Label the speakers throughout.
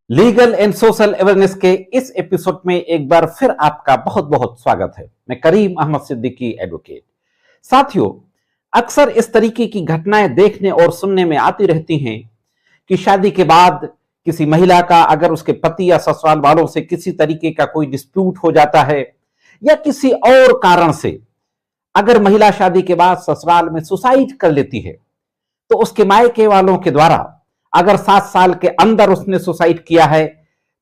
Speaker 1: Legal and social awareness के इस episode में एक बार फिर आपका बहुत बहुत स्वागत है। मैं करीम अहमद सिद्दीकी एडवोकेट। साथियों, अक्सर इस तरीके की घटनाएं देखने और सुनने में आती रहती हैं कि शादी के बाद किसी महिला का अगर उसके पति या ससुराल वालों से किसी तरीके का कोई डिस्प्यूट हो जाता है या किसी और कारण से अगर महिला शादी के बाद ससुराल में सुसाइड कर लेती है तो उसके मायके वालों के द्वारा अगर 7 साल के अंदर उसने सुसाइड किया है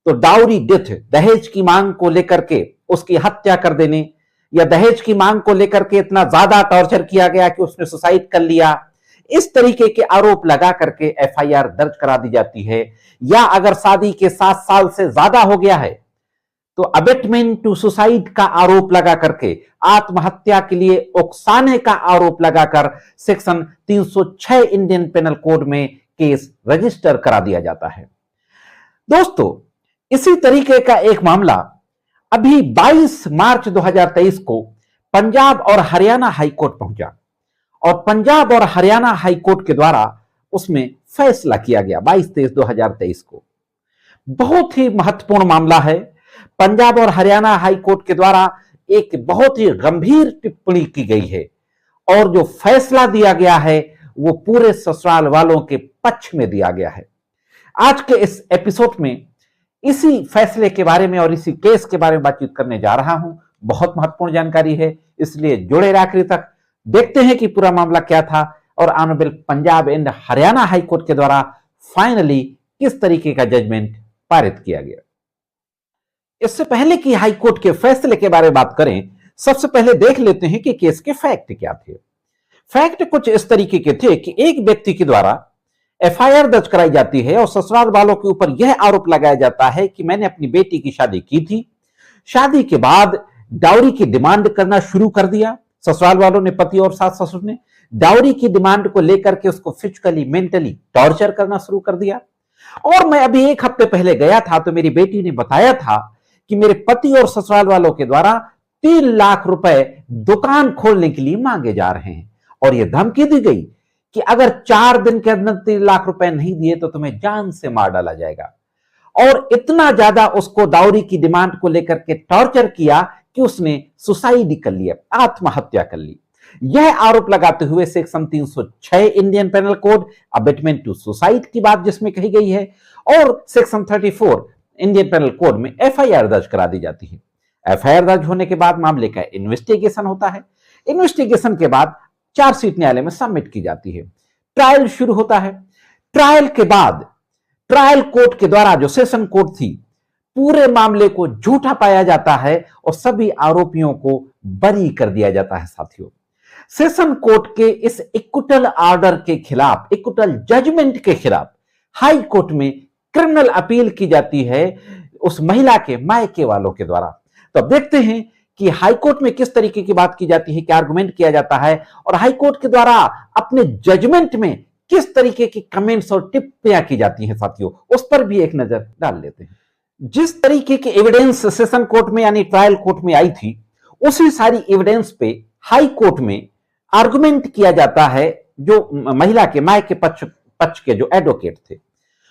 Speaker 1: तो डाउरी डेथ, दहेज की मांग को लेकर के उसकी हत्या कर देने या दहेज की मांग को लेकर के इतना ज्यादा टॉर्चर किया गया कि उसने सुसाइड कर लिया, इस तरीके के आरोप लगा करके एफआईआर दर्ज करा दी जाती है। या अगर शादी के 7 साल से ज्यादा हो गया है तो अबेटमेंट टू सुसाइड का आरोप लगा करके, आत्महत्या के लिए उकसाने का आरोप लगाकर सेक्शन 306 इंडियन पेनल कोड में केस रजिस्टर करा दिया जाता है। दोस्तों, इसी तरीके का एक मामला अभी 22 मार्च 2023 को पंजाब और हरियाणा हाईकोर्ट पहुंचा और पंजाब और हरियाणा हाईकोर्ट के द्वारा उसमें फैसला किया गया 22/23/2023 को। बहुत ही महत्वपूर्ण मामला है। पंजाब और हरियाणा हाईकोर्ट के द्वारा एक बहुत ही गंभीर टिप्पणी की गई है और जो फैसला दिया गया है वो पूरे ससुराल वालों के पक्ष में दिया गया है। आज के इस एपिसोड में इसी फैसले के बारे में और इसी केस के बारे में बातचीत करने जा रहा हूं। बहुत महत्वपूर्ण जानकारी है, इसलिए जुड़े रहिए आखिरी तक। देखते हैं कि पूरा मामला क्या था और honourable Punjab and Haryana high court के द्वारा फाइनली किस तरीके का जजमेंट पारित किया गया। इससे पहले कि हाईकोर्ट के फैसले के बारे में बात करें, सबसे पहले देख लेते हैं कि केस के फैक्ट क्या थे। फैक्ट कुछ इस तरीके के थे कि एक व्यक्ति के द्वारा एफआईआर दर्ज कराई जाती है और ससुराल वालों के ऊपर यह आरोप लगाया जाता है कि मैंने अपनी बेटी की शादी की थी, शादी के बाद डाउरी की डिमांड करना शुरू कर दिया। ससुराल वालों ने, पति और सास ससुर ने डाउरी की डिमांड को लेकर के उसको फिजिकली मेंटली टॉर्चर करना शुरू कर दिया। और मैं अभी 1 हफ्ते पहले गया था तो मेरी बेटी ने बताया था कि मेरे पति और ससुराल वालों के द्वारा 3 लाख रुपए दुकान खोलने के लिए मांगे जा रहे हैं और यह धमकी दी गई कि अगर 4 दिन के अंदर 3 लाख रुपए नहीं दिए तो तुम्हें जान से मार डाला जाएगा। और इतना ज्यादा उसको डाउरी की डिमांड को लेकर के टॉर्चर किया कि उसने सुसाइड कर लिया, आत्महत्या कर ली। यह आरोप लगाते हुए section 306 Indian penal code abetment to suicide की बात जिसमें कही गई है और सेक्शन 34 इंडियन पेनल कोड में एफआईआर दर्ज करा दी जाती है। एफआईआर दर्ज होने के बाद मामले का इन्वेस्टिगेशन होता है। इन्वेस्टिगेशन के बाद चार्जशीट न्यायालय में सबमिट की जाती है। ट्रायल शुरू होता है। ट्रायल के बाद ट्रायल कोर्ट के द्वारा, जो सेशन कोर्ट थी, पूरे मामले को झूठा पाया जाता है और सभी आरोपियों को बरी कर दिया जाता है। साथियों, सेशन कोर्ट के इस इक्विटल ऑर्डर के खिलाफ, इक्विटल जजमेंट के खिलाफ हाई कोर्ट में क्रिमिनल अपील की जाती है उस महिला के मायके वालों के द्वारा। तो अब देखते हैं कि हाईकोर्ट में किस तरीके की बात की जाती है, क्या आर्गुमेंट किया जाता है और हाईकोर्ट के द्वारा अपने जजमेंट में किस तरीके की कमेंट्स और टिप्पणियां की जाती हैं। साथियों, उस पर भी एक नजर डाल लेते हैं। जिस तरीके की एविडेंस सेशन कोर्ट में यानी ट्रायल कोर्ट में आई थी, उसी सारी एविडेंस पे हाई कोर्ट में आर्गुमेंट किया जाता है जो महिला के मायके पक्ष के जो एडवोकेट थे।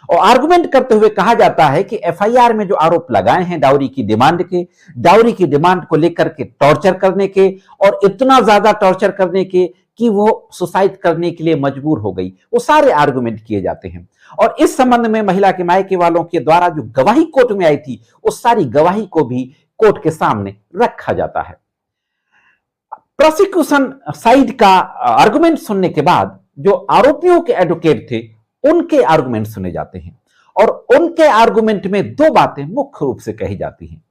Speaker 1: और आर्गुमेंट करते हुए कहा जाता है कि एफआईआर में जो आरोप लगाए हैं डाउरी की डिमांड के, डाउरी की डिमांड को लेकर के टॉर्चर करने के और इतना ज्यादा टॉर्चर करने के कि वो सुसाइड करने के लिए मजबूर हो गई, वो सारे आर्गुमेंट किए जाते हैं। और इस संबंध में महिला के मायके वालों के द्वारा जो गवाही कोर्ट में आई थी, उस सारी गवाही को भी कोर्ट के सामने रखा जाता है। प्रोसिक्यूशन साइड का आर्गुमेंट सुनने के बाद जो आरोपियों के एडवोकेट थे उनके आर्गुमेंट सुने जाते हैं और उनके आर्गुमेंट में 2 बातें मुख्य रूप से कही जाती हैं।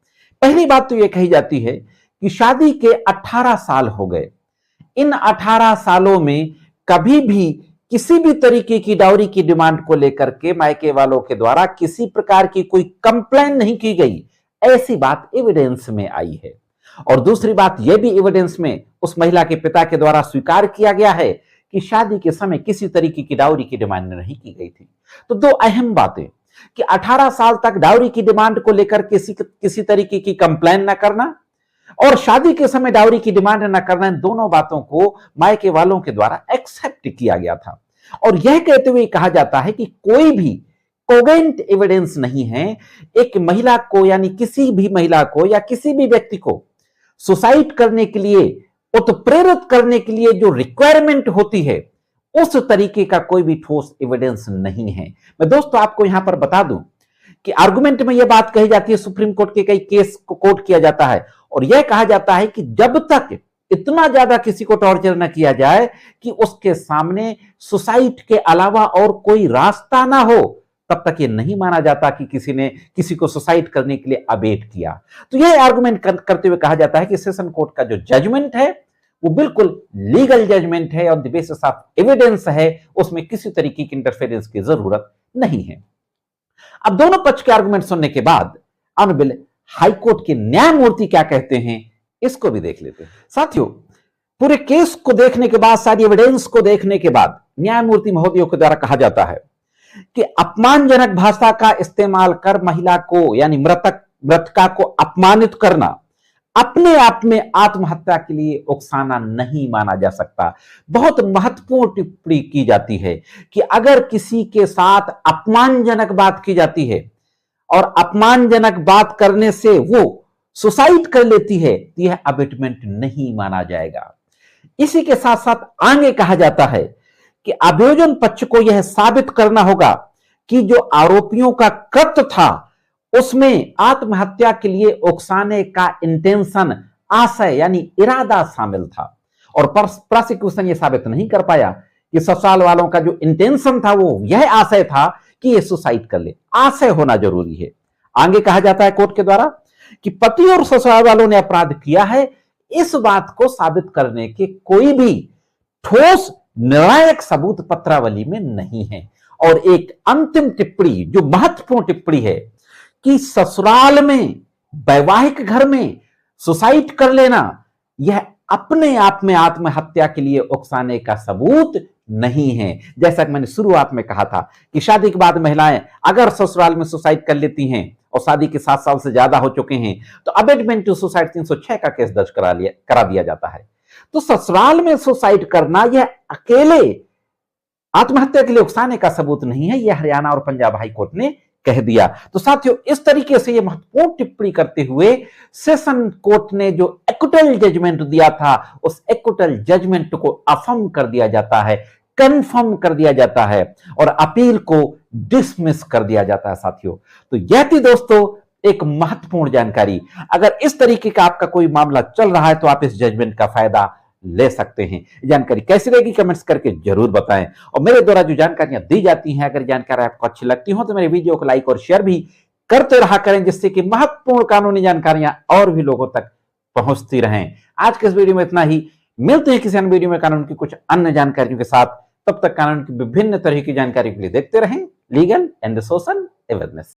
Speaker 1: पहली बात तो यह कही जाती है कि शादी के 18 साल हो गए, इन 18 सालों में कभी भी किसी भी तरीके की डाउरी की डिमांड को लेकर के मायके वालों के द्वारा किसी प्रकार की कोई कंप्लेन नहीं की गई, ऐसी बात एविडेंस में आई है। और दूसरी बात यह भी एविडेंस में उस महिला के पिता के द्वारा स्वीकार किया गया है कि शादी के समय किसी तरीके की डाउरी की डिमांड नहीं की गई थी। तो 2 अहम बातें कि 18 साल तक डाउरी की डिमांड को लेकर किसी तरीके की कंप्लेन न करना और शादी के समय डाउरी की डिमांड न करना, इन दोनों बातों को मायके वालों के द्वारा एक्सेप्ट किया गया था। और यह कहते हुए कहा जाता है कि कोई भी कोगेंट एविडेंस नहीं है। एक महिला को यानी किसी भी महिला को या किसी भी व्यक्ति को सुसाइड करने के लिए, उत्प्रेरित करने के लिए जो रिक्वायरमेंट होती है, उस तरीके का कोई भी ठोस एविडेंस नहीं है। मैं दोस्तों आपको यहां पर बता दूं कि आर्गुमेंट में यह बात कही जाती है, सुप्रीम कोर्ट के कई केस को कोट किया जाता है और यह कहा जाता है कि जब तक इतना ज्यादा किसी को टॉर्चर न किया जाए कि उसके सामने सुसाइड के अलावा और कोई रास्ता ना हो, तब तक ये नहीं माना जाता कि किसी ने किसी को सुसाइड करने के लिए अबेट किया। तो यह आर्गुमेंट करते हुए कहा जाता है कि सेशन कोर्ट का जो जजमेंट है वो बिल्कुल लीगल जजमेंट है, on the basis of evidence है, उसमें किसी तरीके की इंटरफेरेंस की जरूरत नहीं है। अब दोनों पक्ष के आर्गुमेंट सुनने के बाद ऑनरेबल हाईकोर्ट के न्यायमूर्ति क्या कहते हैं, इसको भी देख लेते हैं। साथियों, पूरे केस को देखने के बाद, सारी एविडेंस को देखने के बाद न्यायमूर्ति महोदयों के द्वारा कहा जाता है कि अपमानजनक भाषा का इस्तेमाल कर महिला को यानी मृतका को अपमानित करना अपने आप में आत्महत्या के लिए उकसाना नहीं माना जा सकता। बहुत महत्वपूर्ण टिप्पणी की जाती है कि अगर किसी के साथ अपमानजनक बात की जाती है और अपमानजनक बात करने से वो सुसाइड कर लेती है, तो यह अबेटमेंट नहीं माना जाएगा। इसी के साथ साथ आगे कहा जाता है कि अभियोजन पक्ष को यह साबित करना होगा कि जो आरोपियों का कृत्य था उसमें आत्महत्या के लिए उकसाने का इंटेंशन, आशय यानी इरादा शामिल था। और प्रोसिक्यूशन यह साबित नहीं कर पाया कि ससुराल वालों का जो इंटेंशन था वो यह आशय था कि ये सुसाइड कर ले। आशय होना जरूरी है। आगे कहा जाता है कोर्ट के द्वारा कि पति और ससुराल वालों ने अपराध किया है, इस बात को साबित करने के कोई भी ठोस निर्णायक सबूत पत्रावली में नहीं है। और एक अंतिम टिप्पणी जो महत्वपूर्ण टिप्पणी है कि ससुराल में, वैवाहिक घर में सुसाइड कर लेना यह अपने आप में आत्महत्या के लिए उकसाने का सबूत नहीं है। जैसा कि मैंने शुरुआत में कहा था कि शादी के बाद महिलाएं अगर ससुराल में सुसाइड कर लेती हैं और शादी के 7 साल से ज्यादा हो चुके हैं तो अबेटमेंट टू सुसाइड 306 का केस दर्ज करा दिया जाता है। तो ससुराल में सुसाइड करना यह अकेले आत्महत्या के लिए उकसाने का सबूत नहीं है, यह हरियाणा और पंजाब हाई कोर्ट ने कह दिया। तो साथियों, इस तरीके से यह महत्वपूर्ण टिप्पणी करते हुए सेशन कोर्ट ने जो एक्विटल जजमेंट दिया था उस एक्विटल जजमेंट को अफर्म कर दिया जाता है, कंफर्म कर दिया जाता है और अपील को डिसमिस कर दिया जाता है। साथियों, तो यह थी दोस्तों एक महत्वपूर्ण जानकारी। अगर इस तरीके का आपका कोई मामला चल रहा है तो आप इस जजमेंट का फायदा ले सकते हैं। जानकारी कैसी रहेगी कमेंट्स करके जरूर बताएं और मेरे द्वारा जो जानकारियां दी जाती हैं अगर जानकारी आपको अच्छी लगती हो तो मेरे वीडियो को लाइक और शेयर भी करते रहा करें, जिससे कि महत्वपूर्ण कानूनी जानकारियां और भी लोगों तक पहुंचती रहें। आज के इस वीडियो में इतना ही। मिलते हैं किसी अन्य वीडियो में कानून की कुछ अन्य जानकारियों के साथ। तब तक कानून की विभिन्न तरह की जानकारी के लिए देखते रहें लीगल एंड सोशल अवेयरनेस।